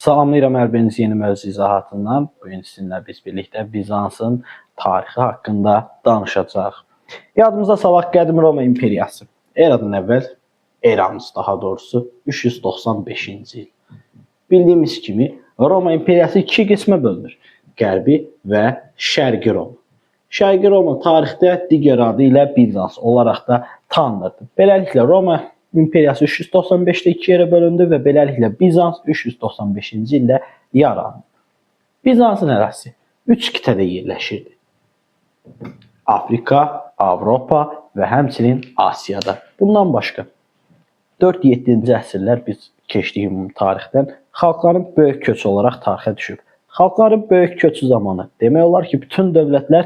Salamlayıram hər birinizi yeni mövzu izahatından. Bugün sizinlə biz birlikdə Bizansın tarixi haqqında danışacağıq. Yadımıza salaq Qədim Roma İmperiyası. Eradan əvvəl, eramız daha doğrusu 395-ci il. Bildiyimiz kimi Roma İmperiyası iki qismə bölünür. Qərbi və Şərqi Roma. Şərqi Roma tarixdə digər adı ilə Bizans olaraq da tanınırdı. Beləliklə Roma İmperiyası 395-də iki yerə bölündü və beləliklə Bizans 395-ci ildə yarandı. Bizansın ərazisi 3 qitədə yerləşirdi. Afrika, Avropa və həmçinin Asiyada. Bundan başqa 4-7-ci əsrlər biz keçdiyimiz tarixdən xalqların böyük köçü olaraq tarixə düşüb. Xalqların böyük köçü zamanı demək olar ki, bütün dövlətlər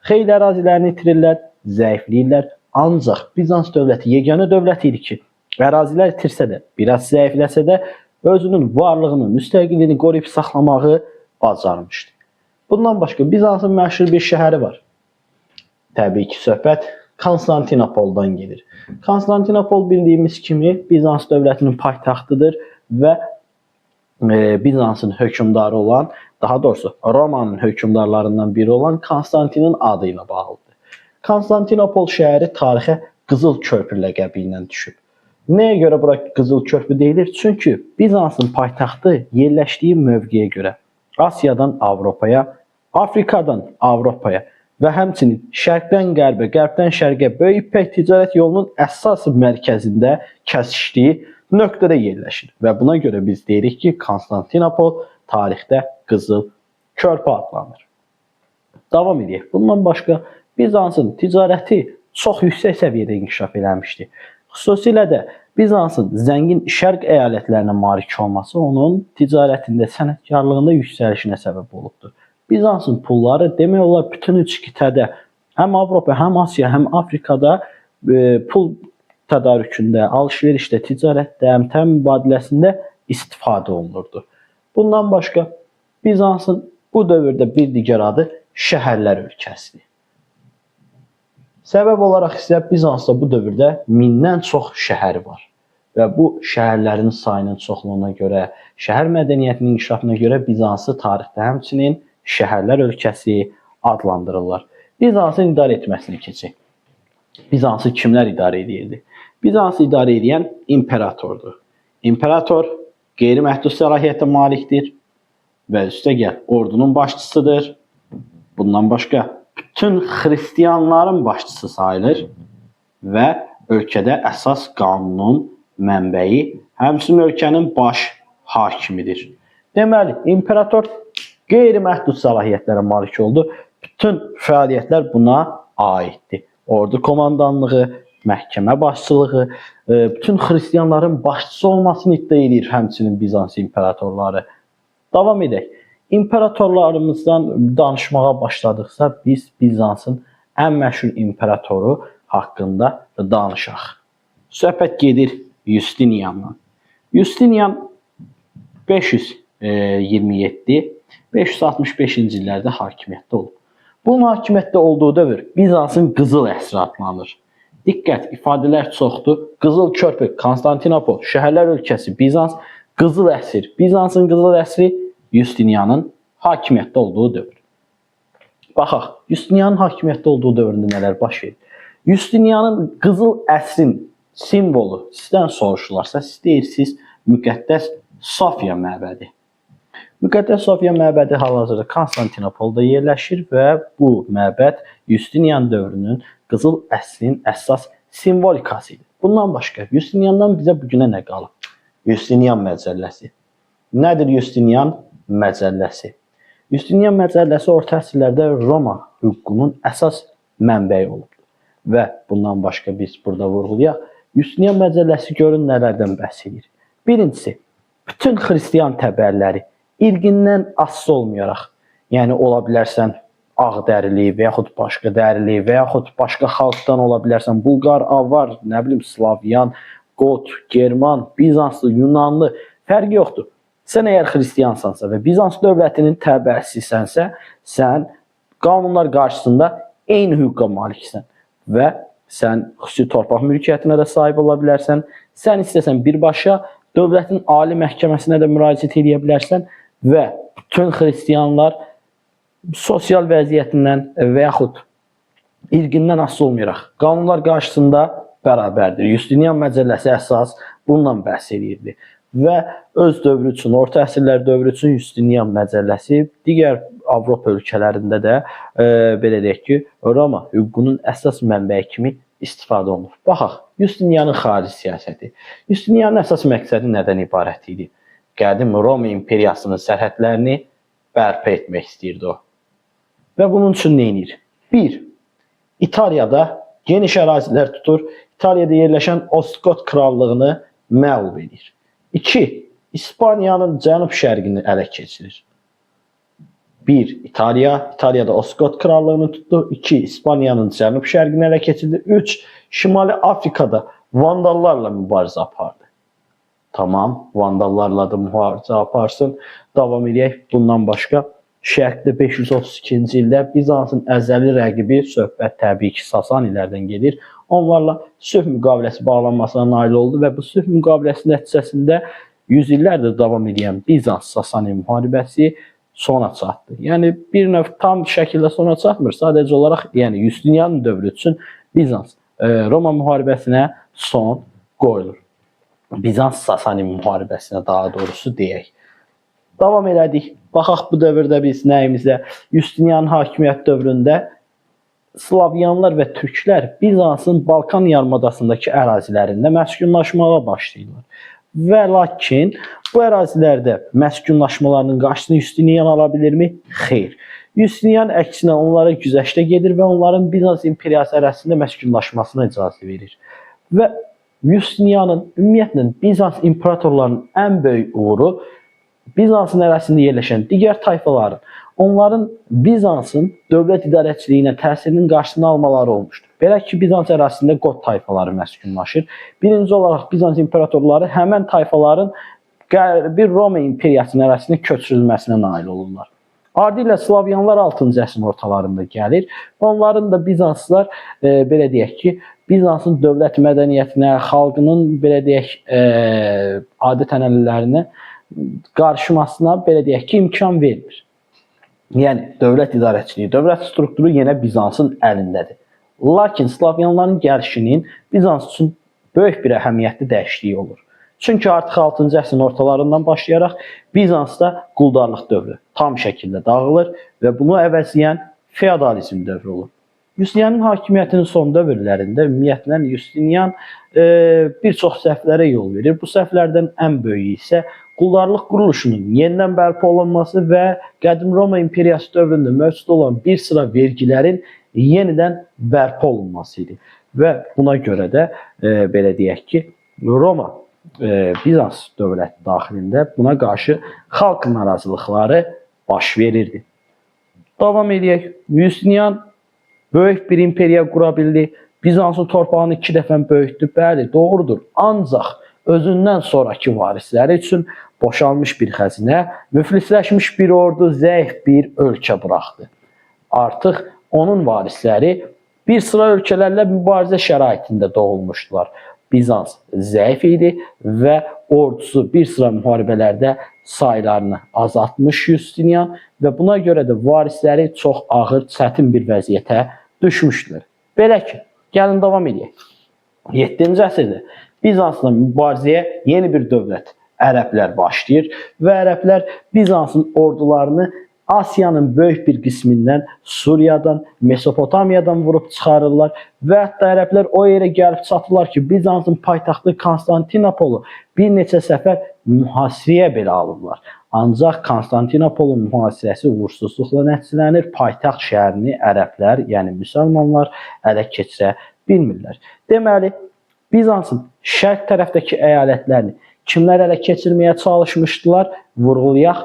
xeyli ərazilərini itirirlər, zəifləyirlər. Ancaq Bizans dövləti yeganə dövlət idi ki, ərazilər itirsə də, biraz zəifləsə də özünün varlığını, müstəqilliyini qoruyub saxlamağı bacarmışdı. Bundan başqa Bizansın məşhur bir şəhəri var. Təbii ki, söhbət Konstantinopoldan gedir. Konstantinopol bildiyimiz kimi Bizans dövlətinin paytaxtıdır və Bizansın hökmdarı olan, daha doğrusu Romanın hökmdarlarından biri olan Konstantinin adı ilə bağlıdır. Konstantinopol şəhəri tarixə Qızıl Körpü ləqəbi ilə düşüb. Nəyə görə bura Qızıl Körpü deyilir? Çünki Bizansın paytaxtı yerləşdiyi mövqeyə görə Asiyadan Avropaya, Afrikadan Avropaya və həmçinin şərqdən qərbə, qərbdən şərqə böyük İpək ticarət yolunun əsas mərkəzində kəsişdiyi nöqtədə yerləşir. Və buna görə biz deyirik ki, Konstantinopol tarixdə Qızıl Körpü adlanır. Davam edək. Bundan başqa Bizansın ticarəti çox yüksək səviyyədə inkişaf eləmişdi. Xüsusilə də Bizansın zəngin şərq əyalətlərinə malik olması onun ticarətində, sənətkarlığında yüksəlişinə səbəb olubdur. Bizansın pulları demək olar bütün üç qitədə, həm Avropa, həm Asiya, həm Afrikada pul tədarükündə, alış-verişdə, ticarətdə, əmtəə mübadiləsində istifadə olunurdu. Bundan başqa Bizansın bu dövrdə bir digər adı şəhərlər ölkəsidir. Səbəb olaraq isə Bizansda bu dövrdə 1000-dən çox şəhər var. Və bu şəhərlərin sayının çoxluğuna görə, şəhər mədəniyyətinin inkişafına görə Bizansı tarixdə həmçinin şəhərlər ölkəsi adlandırırlar. Bizansın idarə etməsini keçək. Bizansı kimlər idarə edirdi? Bizansı idarə edən imperatordur. İmperator qeyri-məhdud səlahiyyətə malikdir və üstəgəl ordunun başçısıdır. Bundan başqa bütün xristianların başçısı sayılır və ölkədə əsas qanunun mənbəyi, həmçinin ölkənin baş hakimidir. Deməli, imperator qeyri-məhdud səlahiyyətlərə malik oldu. Bütün fəaliyyətlər buna aiddir. Ordu komandanlığı, məhkəmə başçılığı, bütün xristianların başçısı olmasını iddia edir həmçinin Bizans imperatorları. Davam edək. İmperatorlarımızdan danışmağa başladıqsa biz Bizansın ən məşhur imperatoru haqqında danışaq. Söhbət gedir Justiniandan. Justinian 527-565-ci illərdə hakimiyyətdə olub. Bunun hakimiyyətdə olduğu dövr Bizansın qızıl əsri adlanır. Diqqət, ifadələr çoxdur. Qızıl Körpü, Konstantinopol, şəhərlər ölkəsi, Bizans, qızıl əsr. Bizansın qızıl əsri Justinianın hakimiyyətdə olduğu dövr. Baxaq, Justinianın hakimiyyətdə olduğu dövründə nələr baş verir? Justinianın qızıl əsrin simvolu sizdən soruşularsa, siz deyirsiniz Müqəddəs Sofiya məbədi. Müqəddəs Sofiya məbədi hal-hazırda Konstantinopolda yerləşir və bu məbəd Justinian dövrünün qızıl əsrin əsas simvolikası idi. Bundan başqa Justiniandan bizə bugünə nə qalıb? Justinian məcəlləsi. Nədir Justinian məcəlləsi? Justinian məcəlləsi orta əsrlərdə Roma hüququnun əsas mənbəyi olubdur. Və bundan başqa biz burada vurğulayaq. Justinian məcəlləsi görün nələrdən bəhs edir. Birincisi, bütün xristian təbəələri irqindən asılı olmayaraq, yəni ola bilərsən ağ dərili və yaxud başqa dərili və yaxud başqa xalqdan ola bilərsən, Bulqar, Avar, nə bilim, Slavyan, Qot, German, Bizanslı, Yunanlı, fərqi yoxdur. Sən əgər xristiansansa və Bizans dövlətinin təbəəsisənsə, sən qanunlar qarşısında eyni hüquqa maliksən və sən xüsusi torpaq mülkiyyətinə də sahib ola bilərsən. Sən istəsən birbaşa dövlətin ali məhkəməsinə də müraciət edə bilərsən və bütün xristianlar sosial vəziyyətindən və yaxud irqindən asılı olmayaraq qanunlar qarşısında bərabərdir. Justinian məcəlləsi əsas bundan bəhs edirdi və öz dövrü üçün, orta əsrlər dövrü üçün Justinian məcəlləsi digər Avropa ölkələrində də belə deyək ki, Roma hüququnun əsas mənbəyi kimi istifadə olunur. Baxaq, Justinianın xarici siyasəti. Justinianın əsas məqsədi nədən ibarət idi? Qədim Roma imperiyasının sərhədlərini bərpa etmək istəyirdi o. Və bunun üçün nə edir? 1. İtaliyada geniş ərazilər tutur. İtaliyada yerləşən Ostkot krallığını məğlub edir. 2. İspaniyanın cənub-şərqini ələ keçirir. 1. İtaliyada Ostkot krallığını tutdu. 2. İspaniyanın cənub-şərqini ələ keçirdi. 3. Şimali Afrikada Vandallarla mübarizə apardı. Tamam, Vandallarla da mübarizə aparsın. Davam edək. Bundan başqa Şərqdə 532-ci ildə Bizansın əzəli rəqibi söhbət təbii ki, Sasanilərdən gedir. Onlarla sülh müqaviləsi bağlanmasına nail oldu və bu sülh müqaviləsi nəticəsində 100 illərdir davam edən Bizans-Sasani müharibəsi sona çatdı. Yəni bir növ tam şəkildə sona çatmır. Sadəcə olaraq, yəni Justinianın dövrü üçün Bizans-Roma müharibəsinə son qoyulur. Bizans-Sasani müharibəsinə daha doğrusu deyək. Davam elədik. Baxaq bu dövrdə biz nəyimizdə? Justinianın hakimiyyət dövründə Slavyanlar və Türklər Bizansın Balkan yarımadasındakı ərazilərində məskunlaşmağa başlayırlar. Və lakin bu ərazilərdə məskunlaşmalarının qarşısını Justinian ala bilirmi? Xeyr. Justinian əksinə onlara güzəştə gedir və onların Bizans imperiyası ərazisində məskunlaşmasına icazə verir. Və Justinianın ümumiyyətlə Bizans imperatorlarının ən böyük uğuru Bizansın ərazisində yerləşən digər tayfaların, onların Bizansın dövlət idarəçiliyinə təsirinin qarşısını almaları olmuşdur. Belə ki, Bizans ərazisində Qot tayfaları məskunlaşır. Birinci olaraq Bizans imperatorları həmən tayfaların bir Roma imperiyasının ərazisinə köçürülməsinə nail olurlar. Adi ilə Slavyanlar 6-cı əsrin ortalarında gəlir. Onların da Bizanslılar, belə deyək ki, Bizansın dövlət mədəniyyətinə, xalqının, belə deyək, adət-ənənələrinə qarışmasına, belə deyək ki, imkan vermir. Yəni, dövlət idarəçiliyi, dövlət strukturu yenə Bizansın əlindədir. Lakin Slavyanların gəlişinin Bizans üçün böyük bir əhəmiyyətli dəyişikliyi olur. Çünki artıq 6-cı əsrin ortalarından başlayaraq Bizansda quldarlıq dövrü tam şəkildə dağılır və bunu əvəzləyən feodalizm dövrü olur. Justinianın hakimiyyətinin son dövrlərində ümumiyyətlə Justinian bir çox səhvlərə yol verir. Bu səhvlərdən ən böyüyü isə quldarlıq quruluşunun yenidən bərpa olunması və Qədim Roma imperiyası dövründə mövcud olan bir sıra vergilərin yenidən bərpa olunması idi. Və buna görə də belə deyək ki, Roma Bizans dövləti daxilində buna qarşı xalq narazılıqları baş verirdi. Davam edək. Justinian böyük bir imperiya qura bildi. Bizansın torpağını 2 dəfə böyütdü. Bəli, doğrudur. Ancaq özündən sonraki varisləri üçün boşalmış bir xəzinə, müflisləşmiş bir ordu, zəif bir ölkə buraxdı. Artıq onun varisləri bir sıra ölkələrlə mübarizə şəraitində doğulmuşdular. Bizans zəif idi və ordusu bir sıra müharibələrdə saylarını azaltmış Justinian və buna görə də varisləri çox ağır, çətin bir vəziyyətə düşmüşdülər. Belə ki, gəlin davam edək. 7-ci əsrdə Bizansla mübarizəyə yeni bir dövlət, ərəblər başlayır və ərəblər Bizansın ordularını Asiyanın böyük bir qismindən, Suriyadan, Mesopotamiyadan vurub çıxarırlar və hətta ərəblər o yerə gəlib çatırlar ki, Bizansın paytaxtı Konstantinopolu bir neçə səfər mühasirəyə belə alırlar. Ancaq Konstantinopolun mühasirəsi uğursuzluqla nəticələnir. Paytaxt şəhərini ərəblər, yəni müsəlmanlar ələ keçirə bilmirlər. Deməli, Bizansın şərq tərəfdəki əyalətlərini kimlər ələ keçirməyə çalışmışdılar? Vurğulayaq,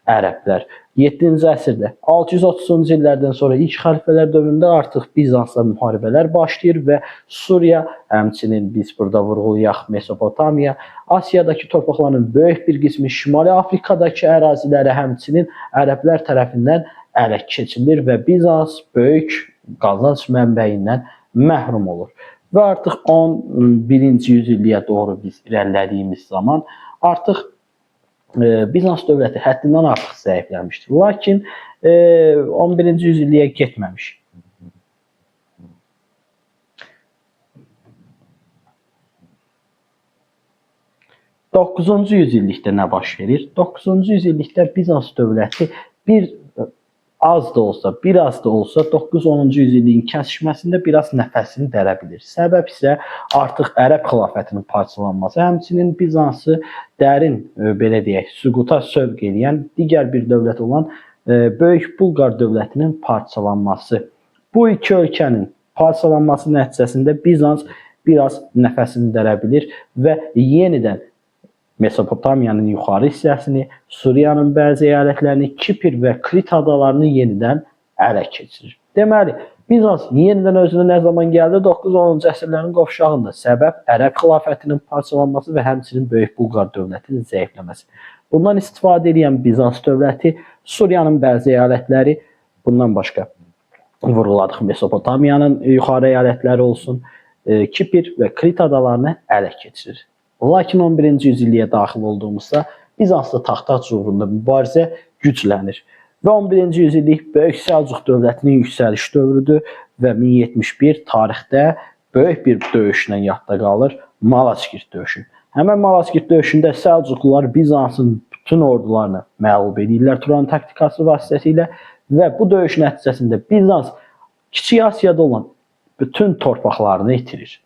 ərəblər. 7-ci əsrdə 630-cu illərdən sonra ilk xəlifələr dövründə artıq Bizansla müharibələr başlayır və Suriya, həmçinin biz burada vurğulayaq Mesopotamiya, Asiyadakı torpaqların böyük bir qismi, Şimali Afrikadakı əraziləri həmçinin ərəblər tərəfindən ələ keçirilir və Bizans böyük qazanc mənbəyindən məhrum olur. Və artıq 11-ci yüzilliyə doğru biz irəlilədiyimiz zaman artıq Bizans dövləti həddindən artıq zəifləmişdi. Lakin 11-ci yüzilliyə getməmiş. 9-cu yüzillikdə nə baş verir? 9-cu yüzillikdə Bizans dövləti az da olsa, biraz da olsa 9-10-cu yüzilliyin kəsişməsində biraz nəfəsini dərə bilir. Səbəb isə artıq Ərəb xilafətinin parçalanması, həmçinin Bizansı dərin, belə deyək, süquta sövq edən digər bir dövlət olan Böyük Bulqar dövlətinin parçalanması. Bu iki ölkənin parçalanması nəticəsində Bizans biraz nəfəsini dərə bilir və yenidən Mesopotamiyanın yuxarı hissəsini, Suriyanın bəzi əyalətlərini, Kipr və Krit adalarını yenidən ələ keçirir. Deməli, Bizans yenidən özünə nə zaman gəldi? 9-10-cu əsrlərin qovşağında. Səbəb Ərəb xilafətinin parçalanması və həmçinin Böyük Bulqar dövlətinin zəifləməsi. Bundan istifadə edən Bizans dövləti Suriyanın bəzi əyalətləri, bundan başqa vurğuladıq Mesopotamiyanın yuxarı əyalətləri olsun, Kipr və Krit adalarını ələ keçirir. Lakin 11-ci yüzilliyə daxil olduğumuzda Bizanslı taxtaç uğrunda mübarizə güclənir. Və 11-ci yüzillik Böyük Səlcuq dövlətinin yüksəliş dövrüdür və 1071 tarixdə böyük bir döyüşlə yadda qalır, Malazgirt döyüşü. Həmən Malazgirt döyüşündə Səlcuqlular Bizansın bütün ordularını məğlub edirlər Turan taktikası vasitəsilə və bu döyüş nəticəsində Bizans Kiçik Asiyada olan bütün torpaqlarını itirir.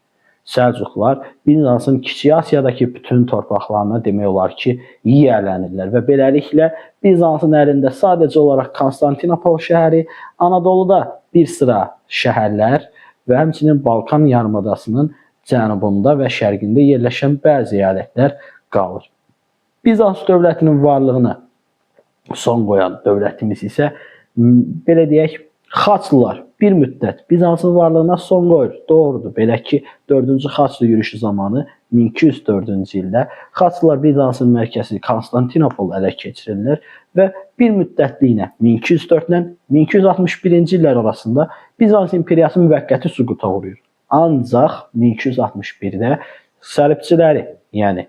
Səlcuqlar Bizansın Kiçik Asiyadakı bütün torpaqlarına demək olar ki, yiyələnirlər və beləliklə Bizansın əlində sadəcə olaraq Konstantinopol şəhəri, Anadoluda bir sıra şəhərlər və həmçinin Balkan yarımadasının cənubunda və şərqində yerləşən bəzi əyalətlər qalır. Bizans dövlətinin varlığına son qoyan dövlətimiz isə, belə deyək, Xaçlılar bir müddət Bizansın varlığına son qoyur. Doğrudur. Belə ki, 4-cü Xaçlı yürüşü zamanı 1204-cü ildə Xaçlılar Bizansın mərkəzi Konstantinopol ələ keçirirlər və bir müddətliyə 1204 ilə 1261-ci illər arasında Bizans imperiyası müvəqqəti süquta uğrayır. Ancaq 1261-də səlibçiləri, yəni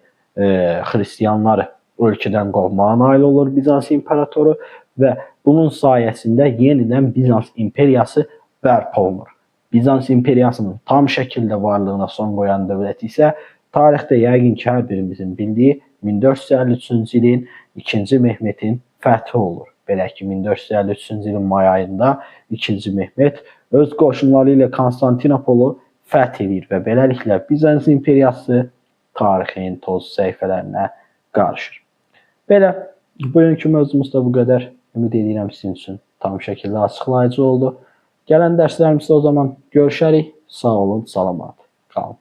xristianları ölkədən qovmağa nail olur Bizans imperatoru və bunun sayəsində yenidən Bizans imperiyası bərpa olunur. Bizans imperiyasının tam şəkildə varlığına son qoyan dövlət isə tarixdə yəqin ki, hər birimizin bildiyi 1453-cü ilin 2-ci Mehmetin fəthi olur. Belə ki, 1453-cü ilin may ayında 2-ci Mehmet öz qoşunları ilə Konstantinopolu fəth edir və beləliklə Bizans imperiyası tarixin toz səhifələrinə qarışır. Belə, bugünkü mövzumuz da bu qədər. Ümid edirəm sizin üçün tam şəkildə açıqlayıcı oldu. Gələn dərslərimizdə o zaman görüşərik. Sağ olun, salamat qalın.